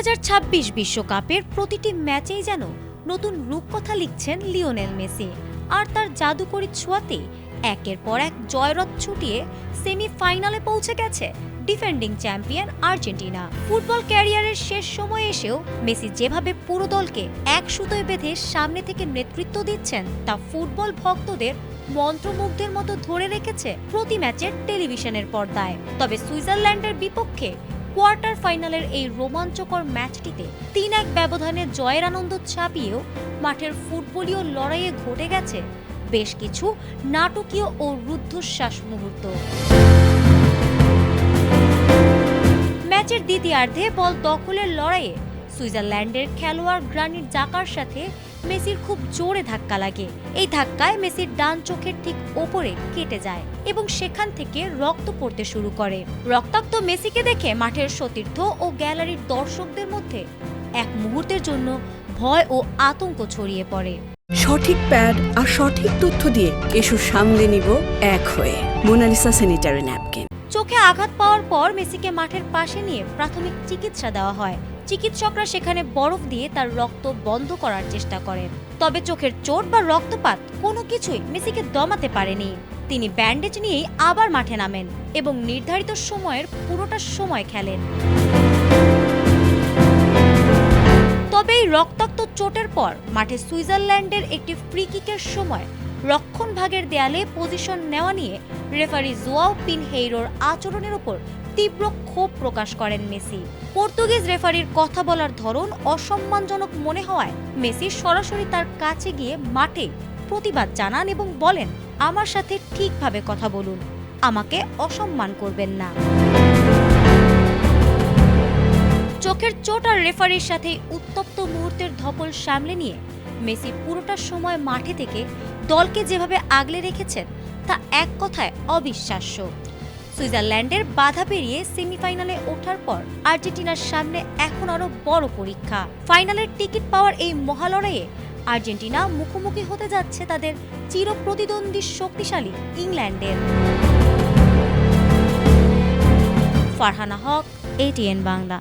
2026 বিশ্বকাপের প্রতিটি ম্যাচেই যেন নতুন রূপকথা লিখছেন লিওনেল মেসি। আর তার জাদুকরী ছোঁয়াতে একের পর এক জয়রথ ছুটিয়ে সেমিফাইনালে পৌঁছে গেছে ডিফেন্ডিং চ্যাম্পিয়ন আর্জেন্টিনা। ফুটবল ক্যারিয়ারের শেষ সময়ে এসেও মেসি যেভাবে পুরো দলকে এক সুতোয় বেঁধে সামনে থেকে নেতৃত্ব দিচ্ছেন তা ফুটবল ভক্তদের মন্ত্রমুগ্ধের মতো ধরে রেখেছে প্রতি ম্যাচের টেলিভিশনের পর্দায়। তবে সুইজারল্যান্ডের বিপক্ষে কোয়ার্টার ফাইনালের এই রোমাঞ্চকর ম্যাচটিতে ৩-১ ব্যবধানে জয়ের আনন্দ ছাপিয়েও মাঠের ফুটবলীয় লড়াইয়ে ঘটে গেছে বেশ কিছু নাটকীয় ও রুদ্ধশ্বাস মুহূর্ত। ম্যাচের দ্বিতীয়ার্ধে বল দখলের লড়াইয়ে সুইজারল্যান্ডের খেলোয়াড় গ্রানিট জাকার সাথে মেসির খুব জোরে ধাক্কা লাগে। এই ধাক্কায় মেসির ডান চোখের ঠিক ওপরে কেটে যায় এবং সেখান থেকে রক্ত পড়তে শুরু করে। রক্তাক্ত মেসিকে দেখে মাঠের সতীর্থ ও গ্যালারির দর্শকদের মধ্যে এক মুহূর্তের জন্য ভয় ও আতঙ্ক ছড়িয়ে পড়ে। সঠিক প্যাড আর সঠিক তথ্য দিয়ে এসব সামলে নিব এক হয়ে। Monalisa sanitary napkin. চোখে আঘাত পাওয়ার পর মেসিকে মাঠের পাশে নিয়ে প্রাথমিক চিকিৎসা দেওয়া হয়। চিকিৎসকরা সেখানে বরফ দিয়ে তার রক্ত বন্ধ করার চেষ্টা করেন। তবে চোখের চোট বা রক্তপাত কোনো কিছুই মেসিকে দমাতে পারেনি। তিনি ব্যান্ডেজ নিয়েই আবার মাঠে নামেন এবং নির্ধারিত সময়ের পুরোটা সময় খেলেন। তবে এই রক্তাক্ত চোটের পর মাঠে সুইজারল্যান্ডের একটি ফ্রি কিকের সময় রক্ষণভাগের দেয়ালে পজিশন নেওয়া নিয়ে রেফারি জোয়াও পিনহেইরোর আচরণের উপর তীব্র ক্ষোভ প্রকাশ করেন মেসি। পর্তুগিজ রেফারির কথা বলার ধরন অসম্মানজনক মনে হওয়ায় মেসি সরাসরি তার কাছে গিয়ে মাঠে প্রতিবাদ জানান এবং বলেন, আমার সাথে ঠিকভাবে কথা বলুন, আমাকে অসম্মান করবেন না। চোখের চোট আর রেফারির সাথে উত্তপ্ত মুহূর্তের ধকল সামলে নিয়ে মেসি পুরোটা সময় মাঠে থেকে দলকে যেভাবে আগলে রেখেছেন তা এক কথায় অবিশ্বাস্য। সুইজারল্যান্ডের বাধা পেরিয়ে সেমিফাইনালে ওঠার পর আর্জেন্টিনার সামনে এখন আরো বড় পরীক্ষা। ফাইনালের টিকিট পাওয়ার এই মহালড়াইয়ে আর্জেন্টিনা মুখোমুখি হতে যাচ্ছে তাদের চিরপ্রতিদ্বন্দ্বী শক্তিশালী ইংল্যান্ডের। ফারহানা হক, ATN বাংলা।